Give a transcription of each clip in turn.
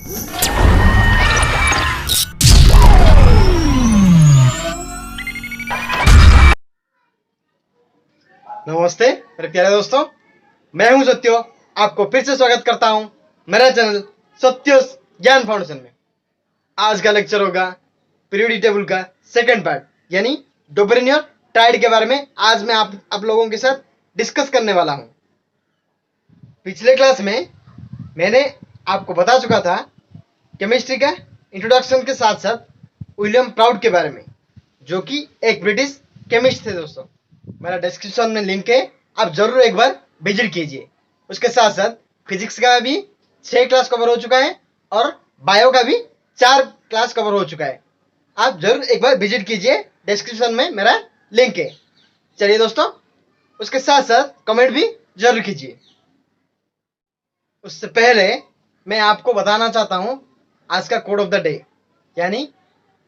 नमस्ते मेरे प्यारे दोस्तों, मैं हूं सत्यो। आपको फिर से स्वागत करता हूं मेरा चैनल सत्योस ज्ञान फाउंडेशन में। आज का लेक्चर होगा पीरियोडिक टेबल का सेकंड पार्ट, यानी डोबेरिनियर ट्राइड के बारे में आज मैं आप लोगों के साथ डिस्कस करने वाला हूं। पिछले क्लास में मैंने आपको बता चुका था केमिस्ट्री का इंट्रोडक्शन के साथ साथ विलियम प्राउड के बारे में, जो कि एक ब्रिटिश केमिस्ट थे। दोस्तों, मेरा डिस्क्रिप्शन में लिंक है, आप जरूर एक बार विजिट कीजिए। उसके साथ साथ फिजिक्स का भी 6 क्लास कवर हो चुका है और बायो का भी 4 क्लास कवर हो चुका है। आप जरूर एक बार विजिट कीजिए, डिस्क्रिप्शन में मेरा लिंक है। चलिए दोस्तों, उसके साथ साथ कमेंट भी जरूर कीजिए। उससे पहले मैं आपको बताना चाहता हूं आज का कोड ऑफ द डे, यानी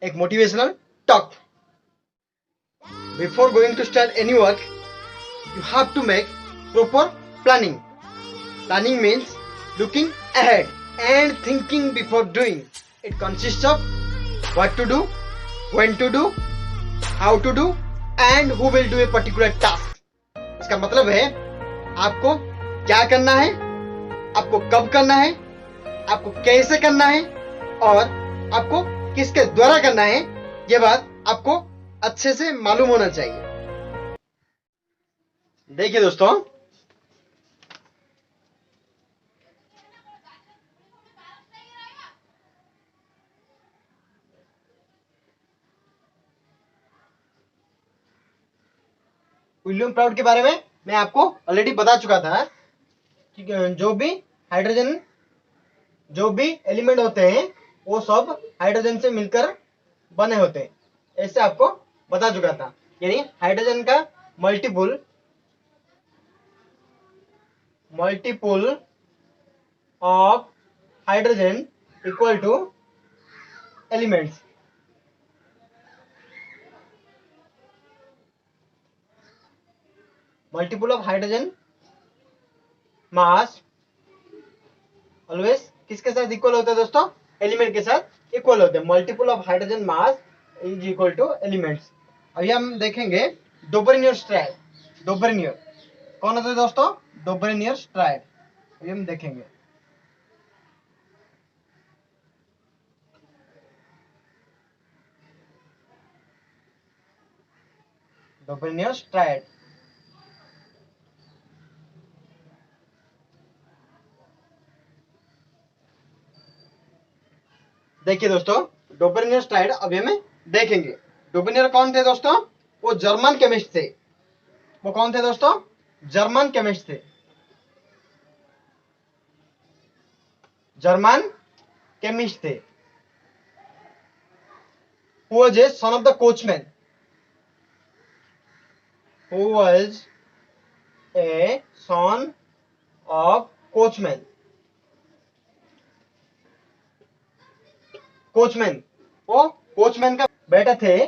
एक motivational talk. Before going to start any work, you have to make proper planning. Planning means looking ahead and thinking before doing. It consists of what to do, when to do, how to do, and who will do a particular task. इसका मतलब है आपको क्या करना है, आपको कब करना है, आपको कैसे करना है और आपको किसके द्वारा करना है। ये बात आपको अच्छे से मालूम होना चाहिए। देखिए दोस्तों, विलियम प्राउड के बारे में मैं आपको ऑलरेडी बता चुका था कि जो भी एलिमेंट होते हैं वो सब हाइड्रोजन से मिलकर बने होते हैं, ऐसे आपको बता चुका था। यानी हाइड्रोजन का multiple of hydrogen equal two elements. Multiple of hydrogen mass always किसके साथ इक्वल होता है दोस्तों? एलिमेंट के साथ इक्वल होते हैं। Multiple of hydrogen mass is equal two elements. अभी हम देखेंगे डोबेरिनियर ट्राइड। डोबेरिनियर कौन होता है दोस्तों? डोबेरिनियर ट्राइड अभी हम देखेंगे। डोबेरिनियर ट्राइड देखिए दोस्तों, डोबेरिनियर ट्राइड अभी हमें देखेंगे। डोबेरिनियर कौन थे दोस्तों? वो जर्मन केमिस्ट थे। वो कौन थे दोस्तों? जर्मन केमिस्ट थे। जर्मन केमिस्ट थे। Who was a son of the coachman? Who was a son of coachman? Coachman, वो कोचमैन का बेटा थे।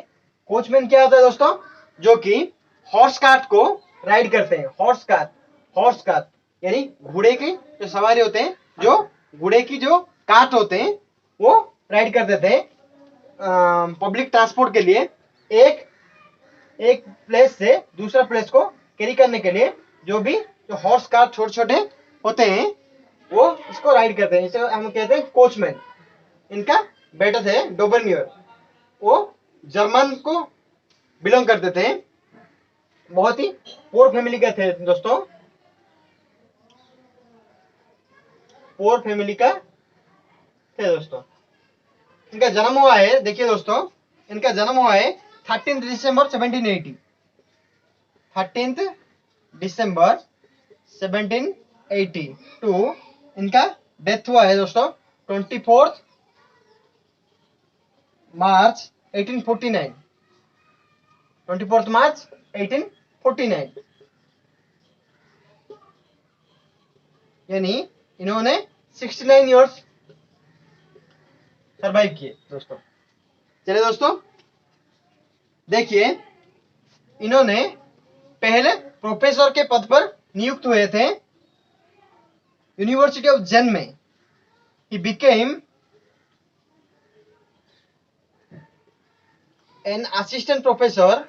कोचमैन क्या होता है दोस्तों? जो कि हॉर्स कार्ट को राइड करते हैं। हॉर्स कार्ट यानी घोड़े की जो सवारी होते हैं, जो घोड़े की जो कार्ट होते हैं, वो राइड करते थे पब्लिक ट्रांसपोर्ट के लिए। एक प्लेस से दूसरा प्लेस को कैरी करने के लिए जो हॉर्स कार्ट छोटे छोटे होते हैं, वो इसको राइड करते हैं। इसे हम कहते हैं कोचमैन। इनका बेटा थे डोबेरिनियर। वो जर्मन को बिलोंग करते थे। बहुत ही पोर फैमिली का थे दोस्तों। पोर फैमिली का थे दोस्तों। इनका जन्म हुआ है, देखिए दोस्तों, इनका जन्म हुआ है 13 दिसंबर 1780। 13 दिसंबर 1782। इनका डेथ हुआ है दोस्तों 24 मार्च 1849। 24 मार्च 1849। यानी इन्होंने 69 इयर्स सरवाइव किए दोस्तों। चलिए दोस्तों, देखिए, इन्होंने पहले प्रोफेसर के पद पर नियुक्त हुए थे यूनिवर्सिटी ऑफ जेन में। He became an assistant professor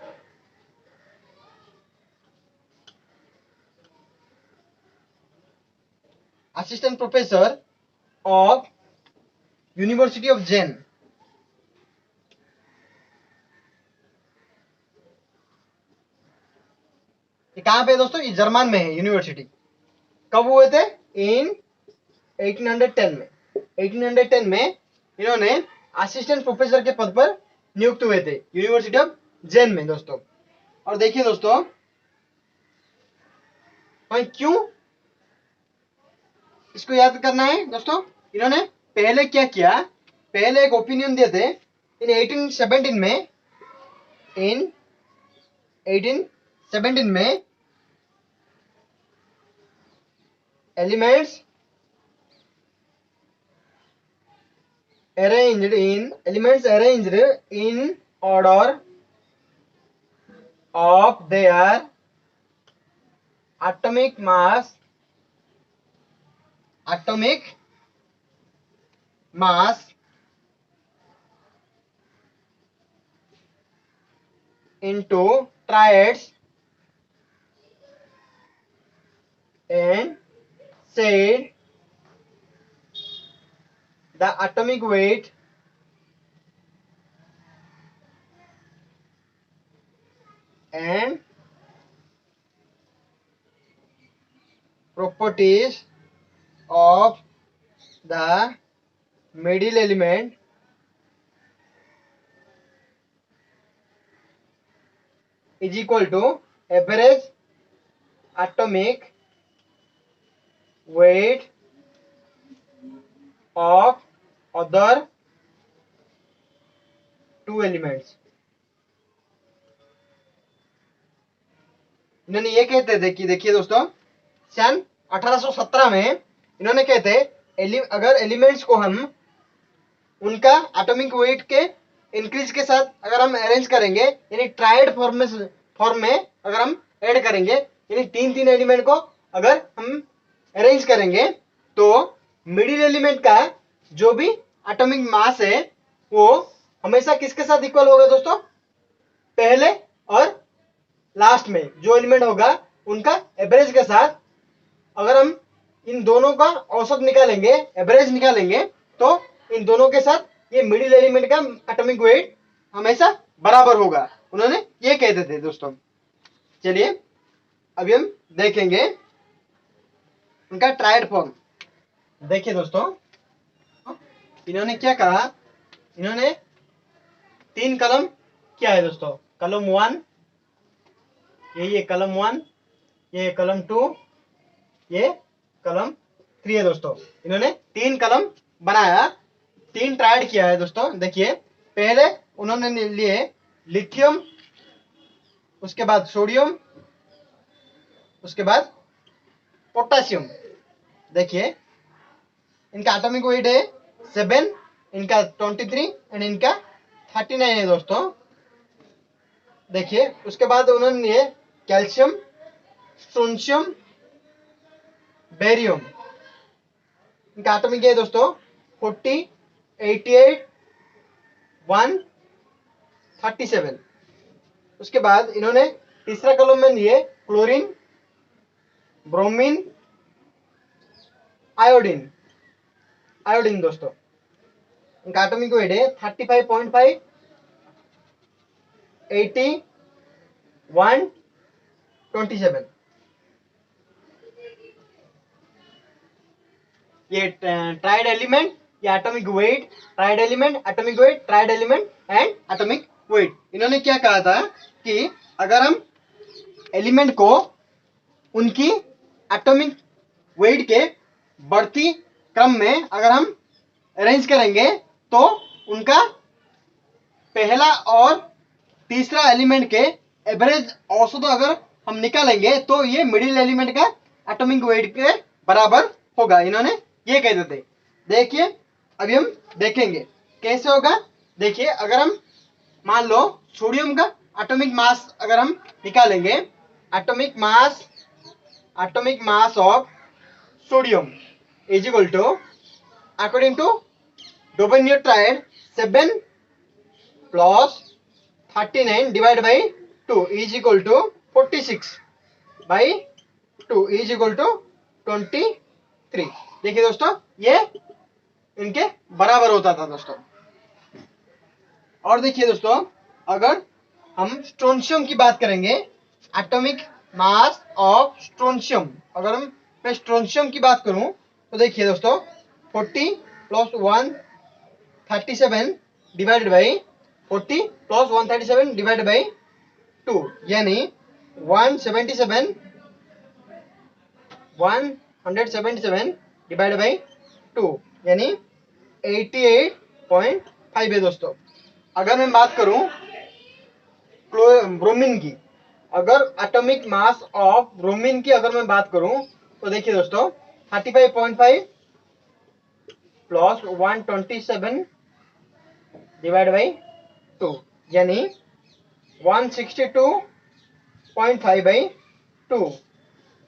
of University of Jena. ये कहाँ पे है दोस्तों? ये जर्मन में है यूनिवर्सिटी। कब हुए थे? इन 1810 में। 1810 में इन्होंने असिस्टेंट प्रोफेसर के पद पर नियुक्त हुए थे यूनिवर्सिटी ऑफ जेन में दोस्तों। और देखिए दोस्तों, क्यों इसको याद करना है दोस्तों? इन्होंने पहले क्या किया? पहले एक ओपिनियन दिए थे इन 1817 में। इन 1817 में elements arranged in order of their atomic mass into triads and said the atomic weight and properties of the middle element is equal to average atomic weight of other two elements। इन्होंने ये कहते थे कि देखिए दोस्तों, सन 1817 में इन्होंने कहते अगर एलिमेंट्स को हम उनका एटॉमिक वेट के इंक्रीज के साथ अगर हम अरेंज करेंगे, यानी ट्राइड फॉर्म में अगर हम ऐड करेंगे, यानी तीन एलिमेंट को अगर हम अरेंज करेंगे, तो मिडिल एलिमेंट का जो भी एटॉमिक मास है वो हमेशा किसके साथ इक्वल होगा दोस्तों? पहले और लास्ट में जो एलिमेंट होगा उनका एवरेज के साथ अगर हम इन दोनों का औसत निकालेंगे, एवरेज निकालेंगे, तो इन दोनों के साथ ये मिडिल एलिमेंट का एटॉमिक वेट हमेशा बराबर होगा। उन्होंने ये कहते थे दोस्तों। चलिए अभी हम देखेंगे उनका ट्राइड फॉर्म। देखिए दोस्तों, इन्होंने क्या कहा? इन्होंने 3 कलम क्या है दोस्तों? कलम 1, ये कलम 1, ये कलम 2, ये कलम 3 है दोस्तों। इन्होंने 3 कलम बनाया, 3 ट्राइड किया है दोस्तों। देखिए पहले उन्होंने लिए लिथियम, उसके बाद सोडियम, उसके बाद पोटेशियम। देखिए इनका एटॉमिक वेट है 7, इनका 23 एंड इनका 39 है दोस्तों। देखिए उसके बाद उन्होंने लिए कैल्शियम, स्ट्रोंशियम, बेरियम। इनका एटॉमिक है दोस्तों 40, 88, 137। उसके बाद इन्होंने तीसरा कॉलम में लिए क्लोरीन, ब्रोमीन, आयोडीन दोस्तों। इनका एटॉमिक वेट है 35.5, 80, 127। ये ट्राइड एलिमेंट, ये atomic weight, tried element, atomic weight, tried element and atomic weight. इन्होंने क्या कहा था कि अगर हम एलिमेंट को उनकी एटॉमिक वेट के बढ़ती क्रम में अगर हम अरेंज करेंगे, तो उनका पहला और तीसरा एलिमेंट के एवरेज औसत अगर हम निकालेंगे, तो ये मिडिल एलिमेंट का एटॉमिक वेट के बराबर होगा। इन्होंने ये कहते थे। देखिए अभी हम देखेंगे कैसे होगा। देखिए अगर हम मान लो सोडियम का एटॉमिक मास अगर हम निकालेंगे, atomic mass of sodium is equal to, according to Dobereiner triad, 7 plus 39 divide by 2 is equal to 46 by 2 is equal to 23। देखिए दोस्तों, ये इनके बराबर होता था दोस्तों। और देखिए दोस्तों, अगर हम स्ट्रोंशियम की बात करेंगे, एटॉमिक मास ऑफ स्ट्रोंशियम, अगर मैं स्ट्रोंशियम की बात करूं तो देखिए दोस्तों 40 plus 137 divided by 40 plus 137 divided by 2 यानी 177 डिवाइडेड बाई 2 यानी 88.5 है दोस्तों। अगर मैं बात करूं ब्रोमीन की, अगर एटॉमिक मास ऑफ ब्रोमीन की अगर मैं बात करूं तो देखिए दोस्तों 35.5 प्लस 127 डिवाइड बाई 2 यानी 162.5 by 2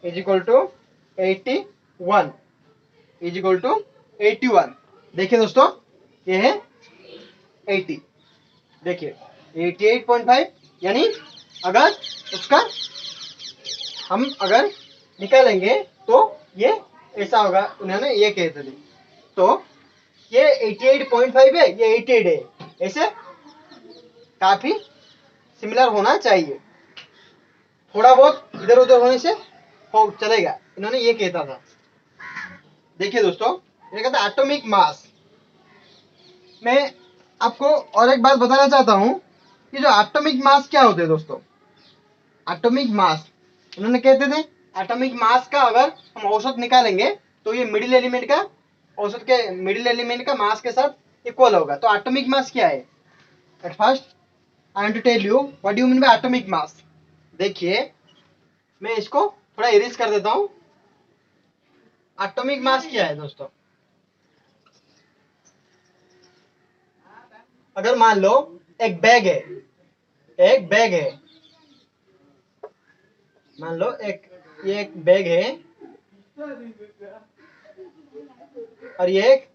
is equal to 81 is equal to 81। देखिए दोस्तों, ये है 80। देखिए 88.5 यानी अगर उसका हम अगर निकालेंगे तो ये ऐसा होगा, उन्होंने ये कहते थे। तो ये 88.5 है, ये 88 है, ऐसे काफी सिमिलर होना चाहिए। थोड़ा बहुत इधर उधर होने से हो चलेगा, इन्होंने ये कहता था। देखिए दोस्तों, ये कहता है एटॉमिक मास। मैं आपको और एक बात बताना चाहता हूं कि जो एटॉमिक मास क्या होते हैं दोस्तों। एटॉमिक मास, उन्होंने कहते थे एटॉमिक मास का अगर हम औसत निकालेंगे तो ये मिडिल एलिमेंट का औसत के मिडिल एलिमेंट का मास के साथ इक्वल होगा। तो एटॉमिक मास क्या है? At first I am to tell you what do you mean by atomic mass. देखिए, मैं इसको थोड़ा इरेज कर देता हूं। एटॉमिक मास क्या है दोस्तों? अगर मान लो एक बैग है, एक बैग है, मान लो ये एक बैग है और ये एक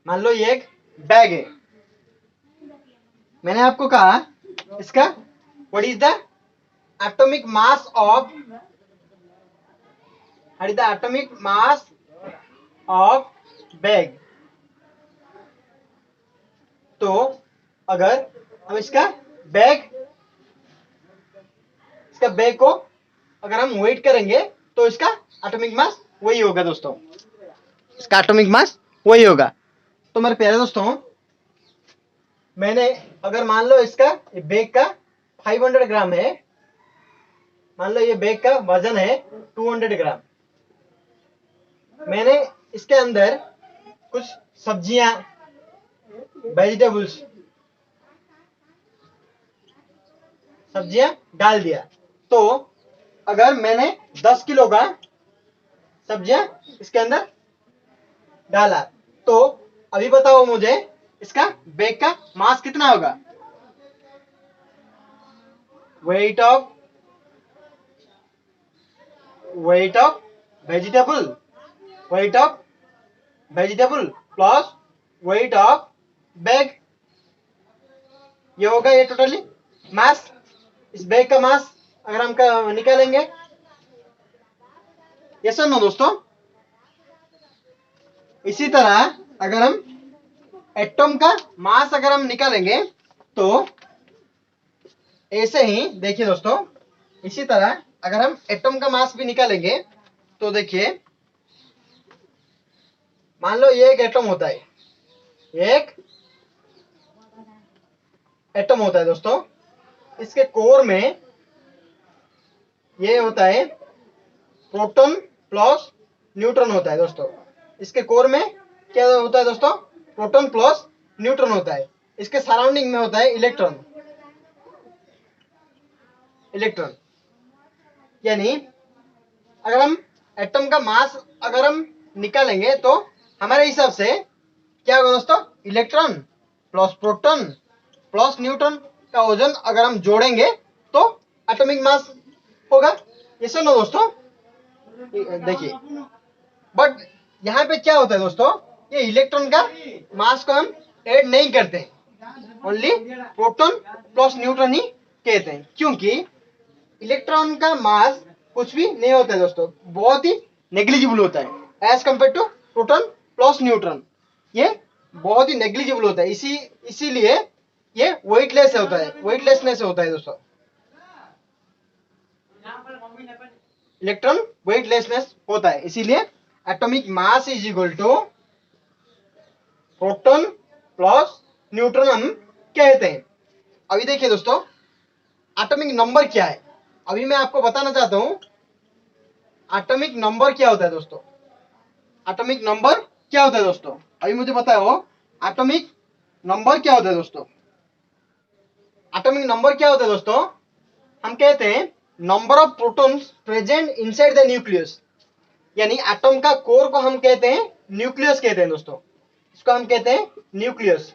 मान लो ये एक बैग है। मैंने आपको कहा इसका what is the atomic mass of bag. तो अगर हम इसका बैग को अगर हम वेट करेंगे तो इसका एटॉमिक मास वही होगा दोस्तों, इसका एटॉमिक मास वही होगा। तो मेरे प्यारे दोस्तों, मैंने अगर मान लो इसका बैग का 500 ग्राम है, मान लो ये बैग का वजन है 200 ग्राम। मैंने इसके अंदर कुछ सब्जियां, वेजिटेबल्स, सब्जियां डाल दिया। तो अगर मैंने 10 किलो का सब्जियां इसके अंदर डाला तो अभी बताओ मुझे इसका बैग का मास कितना होगा? Weight of vegetable plus weight of bag, ये होगा ये टोटली मास। इस बैग का मास अगर हम निकालेंगे, ये सुनो दोस्तों। इसी तरह अगर हम एटम का मास अगर हम निकालेंगे तो ऐसे ही देखिए दोस्तों, इसी तरह अगर हम एटम का मास भी निकालेंगे तो देखिए, मान लो ये एक एटम होता है, एक एटम होता है दोस्तों। इसके कोर में ये होता है प्रोटॉन प्लस न्यूट्रॉन होता है दोस्तों। इसके कोर में क्या होता है दोस्तों? प्रोटॉन प्लस न्यूट्रॉन होता है। इसके सराउंडिंग में होता है इलेक्ट्रॉन। यानी अगर हम एटम का मास अगर हम निकालेंगे तो हमारे हिसाब से क्या होगा दोस्तों? Electron plus proton plus neutron का वजन अगर हम जोड़ेंगे तो एटॉमिक मास होगा। ये सुनो दोस्तों, देखिए, बट यहाँ पे क्या होता है दोस्तों, ये इलेक्ट्रॉन का मास को हम ऐड नहीं करते, ओनली प्रोटॉन प्लस न्यूट्रॉन ही कहते हैं, क्योंकि इलेक्ट्रॉन का मास कुछ भी नहीं होता है दोस्तों, बहुत ही नेग्लिजिबल होता है as compare to proton plus neutron. ये बहुत ही नेग्लिजिबल होता है, इसीलिए ये वेटलेस होता है, वेटलेसनेस होता है दोस्तों। इलेक्ट्रॉन वेटलेसनेस होता है, इसीलिए atomic mass is equal to proton plus neutron हम कहते हैं। अभी देखिए दोस्तों, एटॉमिक नंबर क्या है, अभी मैं आपको बताना चाहता हूं एटॉमिक नंबर क्या होता है दोस्तों। एटॉमिक नंबर क्या होता है दोस्तों, अभी मुझे बताओ एटॉमिक नंबर क्या होता है दोस्तों। एटॉमिक नंबर क्या होता है दोस्तों, हम कहते हैं number of protons present inside the nucleus, यानी एटॉम का कोर को हम कहते हैं न्यूक्लियस कहते हैं दोस्तों, इसको हम कहते हैं न्यूक्लियस।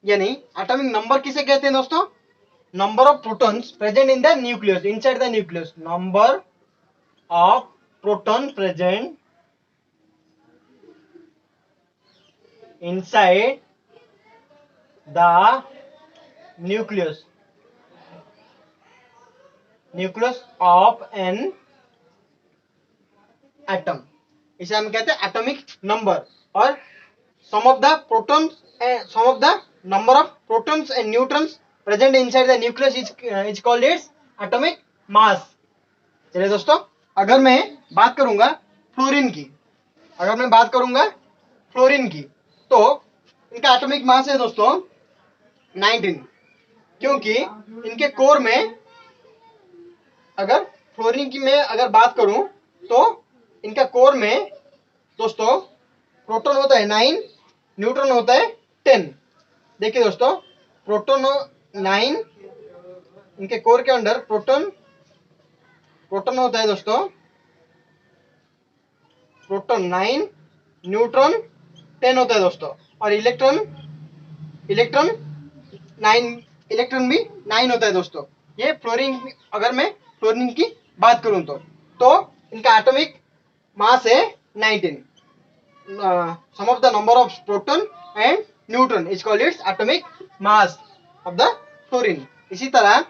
यानी एटॉमिक नंबर किसे कहते हैं दोस्तों, number of protons present in the nucleus, inside the nucleus, number of proton present inside the nucleus, nucleus of an atom, इसे हम कहते हैं एटॉमिक नंबर। और sum of the protons, sum of the number of protons and neutrons present inside the nucleus is called its atomic mass. चलिए दोस्तों, अगर मैं बात करूंगा फ्लोरीन की, अगर मैं बात करूंगा फ्लोरीन की, तो इनका एटॉमिक मास है दोस्तों 19, क्योंकि इनके कोर में, अगर फ्लोरीन की मैं अगर बात करूं तो इनका कोर में दोस्तों प्रोटॉन होता है 9, न्यूट्रॉन होता है 10। देखिए दोस्तों, प्रोटॉन 9, इनके कोर के अंदर प्रोटॉन होता है दोस्तों, प्रोटॉन 9, न्यूट्रॉन 10 होता है दोस्तों, और इलेक्ट्रॉन 9, इलेक्ट्रॉन भी 9 होता है दोस्तों। ये फ्लोरीन, अगर मैं फ्लोरीन की बात करूं तो इनका एटॉमिक मास है 19। Sum of the number of proton and neutron is called its atomic mass of the fluorine. इसी तरह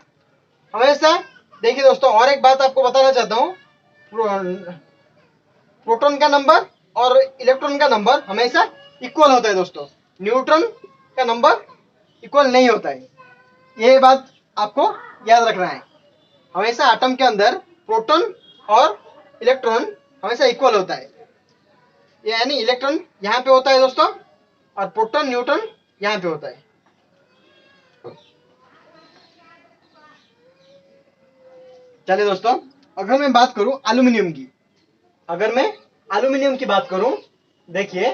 हमेशा देखिए दोस्तों, और एक बात आपको बताना चाहता हूं, प्रोटॉन का नंबर और इलेक्ट्रॉन का नंबर हमेशा इक्वल होता है दोस्तों, न्यूट्रॉन का नंबर इक्वल नहीं होता है, ये बात आपको याद रखना है। हमेशा एटम के अंदर प्रोटॉन और इलेक्ट्रॉन हमेशा इक्वल होता है, यानी इलेक्ट्रॉन यहाँ पे होता है दोस्तों और प्रोटॉन न्यूट्रॉन यहाँ पे होता है। चलिए दोस्तों, अगर मैं बात करूं एल्यूमिनियम की, अगर मैं एल्यूमिनियम की बात करूं, देखिए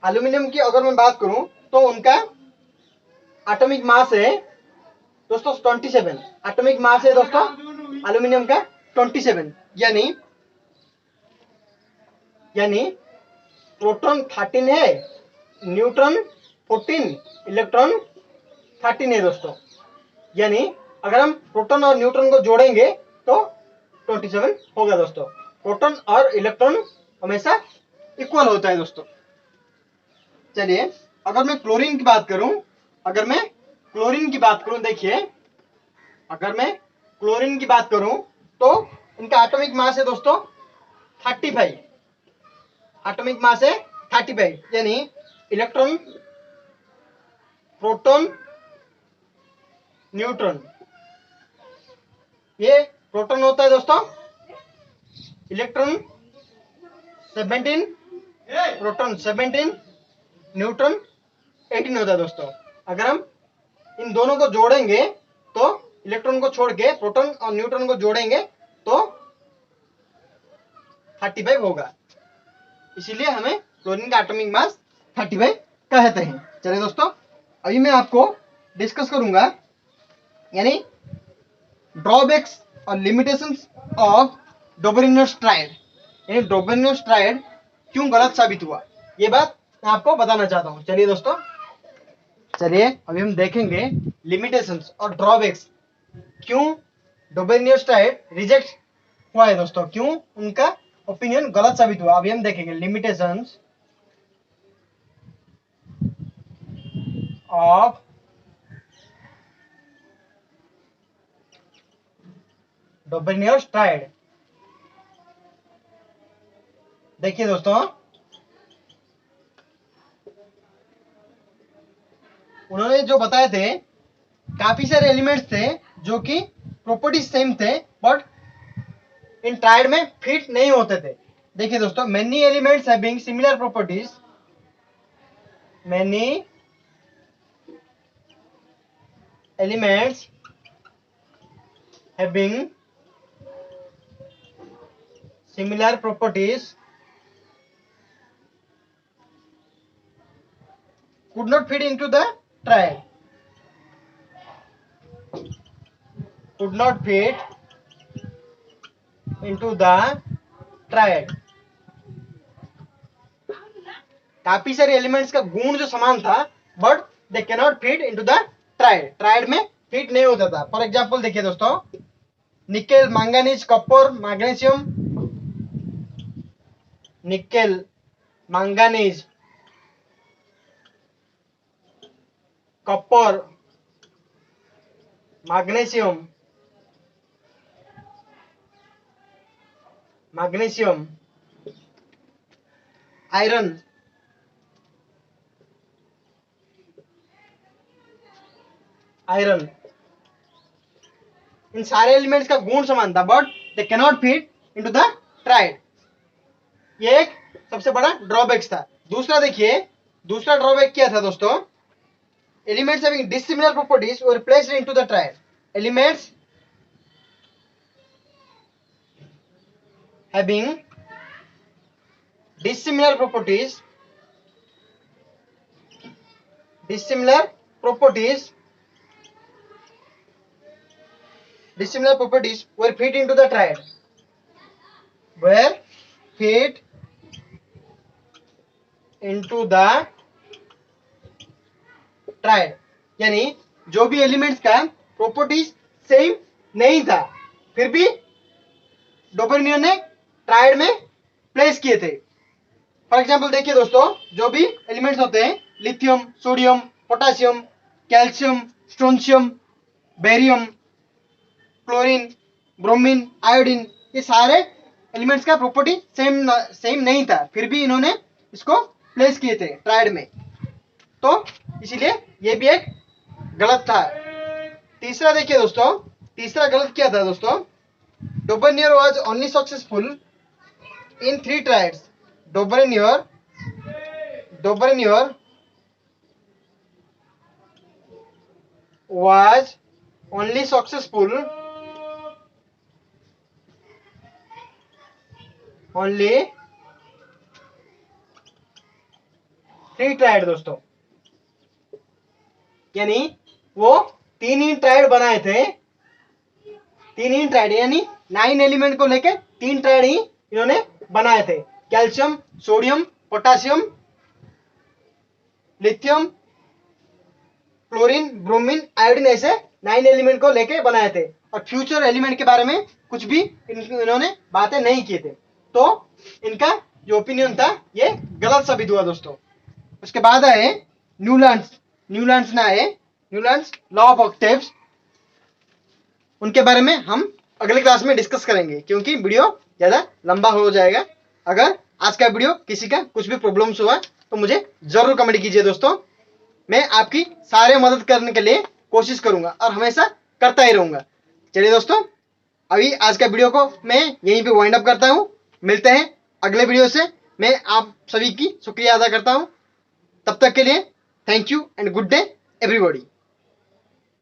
एल्यूमिनियम की अगर मैं बात करूं तो उनका एटॉमिक मास है दोस्तों 27, एटॉमिक मास है दोस्तों एल्यूमिनियम का 27, यानी प्रोटॉन 13 है, न्यूट्रॉन 14, इलेक्ट्रॉन 13 है दोस्तों। यानी अगर हम प्रोटॉन और न्यूट्रॉन को जोड़ेंगे तो 27 होगा दोस्तों। प्रोटॉन और इलेक्ट्रॉन हमेशा इक्वल होता है दोस्तों। चलिए, अगर मैं क्लोरीन की बात करूं, देखिए अगर मैं क्लोरीन की बात करूं तो इनका एटॉमिक मास है दोस्तों 35, एटॉमिक मास है 35, यानी इलेक्ट्रॉन, प्रोटॉन, न्यूट्रॉन, ये प्रोटॉन होता है दोस्तों, इलेक्ट्रॉन 17, प्रोटॉन 17, न्यूट्रॉन 18 होता है दोस्तों। अगर हम इन दोनों को जोड़ेंगे तो इलेक्ट्रॉन को छोड़ के प्रोटॉन और न्यूट्रॉन को जोड़ेंगे तो 35 होगा, इसीलिए हमें क्लोरीन का एटॉमिक मास 35 कहते हैं। चलिए दोस्तों, अभी मैं आपको डिस्कस करूंगा यानी ड्रॉबैक्स और लिमिटेशंस ऑफ डोबेरिनस ट्रायड, यानी डोबेरिनस ट्रायड क्यों गलत साबित हुआ, ये बात मैं आपको बताना चाहता हूं। चलिए दोस्तों, चलिए अभी हम देखेंगे लिमिटेशंस और ड्रॉबैक्स, क्यों डोबेनियर्स्टाइड रिजेक्ट हुआ है दोस्तों, क्यों उनका ओपिनियन गलत साबित हुआ। अभी हम देखेंगे लिमिटेशंस ऑफ डोबेनियर्स्टाइड। देखिए दोस्तों, उन्होंने जो बताए थे काफी सारे एलिमेंट्स थे जो कि प्रॉपर्टीज सेम थे बट इन ट्रायड में फिट नहीं होते थे। देखिए दोस्तों, many elements having similar properties, many elements having similar properties could not fit into the triad, could not fit into the triad। काफी सारे एलिमेंट्स का गुण जो समान था but they can not fit into the triad, triad में fit नहीं होता था। फॉर एग्जांपल देखिए दोस्तों, nickel manganese copper magnesium, nickel manganese copper magnesium, magnesium iron, iron, इन सारे एलिमेंट्स का गुण समान था but they can not fit into the triad. ये एक सबसे बड़ा ड्रॉबैक था। दूसरा देखिए, दूसरा ड्रॉबैक क्या था दोस्तों, elements having dissimilar properties were placed into the triad, elements having dissimilar properties, dissimilar properties, dissimilar properties were fit into the triad, were fit into the triad। यानी जो भी एलिमेंट्स का प्रॉपर्टीज सेम नहीं था फिर भी डोबेनियर ने ट्रायड में प्लेस किए थे। फॉर एग्जांपल देखिए दोस्तों, जो भी एलिमेंट्स होते हैं lithium, sodium, potassium, calcium, strontium, barium, chlorine, bromine, iodine, ये सारे एलिमेंट्स का प्रॉपर्टी सेम नहीं था फिर भी इन्होंने इसको प्लेस किए थे ट्रायड में, तो इसीलिए ये भी एक गलत था। तीसरा देखिए दोस्तों, तीसरा गलत क्या था दोस्तों, Dobereiner was only successful in 3 triads, Dobereiner was only successful only 3 triad दोस्तों, यानी वो 3 ही ट्रायड बनाए थे, 3 ही ट्रायड यानी 9 एलिमेंट को लेके 3 ट्रायड ही इन्होंने बनाए थे। Calcium, sodium, potassium, lithium, chlorine, bromine, iodine, ऐसे 9 एलिमेंट को लेके बनाए थे और फ्यूचर एलिमेंट के बारे में कुछ भी इन्होंने बातें नहीं की थे, तो इनका जो ओपिनियन था ये गलत साबित हुआ दोस्तों। उसके बाद आए न्यूलैंड्स ने आए, न्यूलैंड्स लॉ ऑफ ऑक्टेव्स, उनके बारे में हम अगले क्लास में डिस्कस करेंगे क्योंकि वीडियो ज्यादा लंबा हो जाएगा। अगर आज का वीडियो किसी का कुछ भी प्रॉब्लम्स हुआ तो मुझे जरूर कमेंट कीजिए दोस्तों, मैं आपकी सारे मदद करने के लिए कोशिश करूंगा और हमेशा करता ही रहूंगा। चलिए दोस्तों, अभी आज का वीडियो को मैं यहीं पे वाइंड अप करता हूं, मिलते हैं अगले वीडियो से। मैं आप सभी की शुक्रिया अदा करता हूं, तब तक के लिए thank you and good day everybody.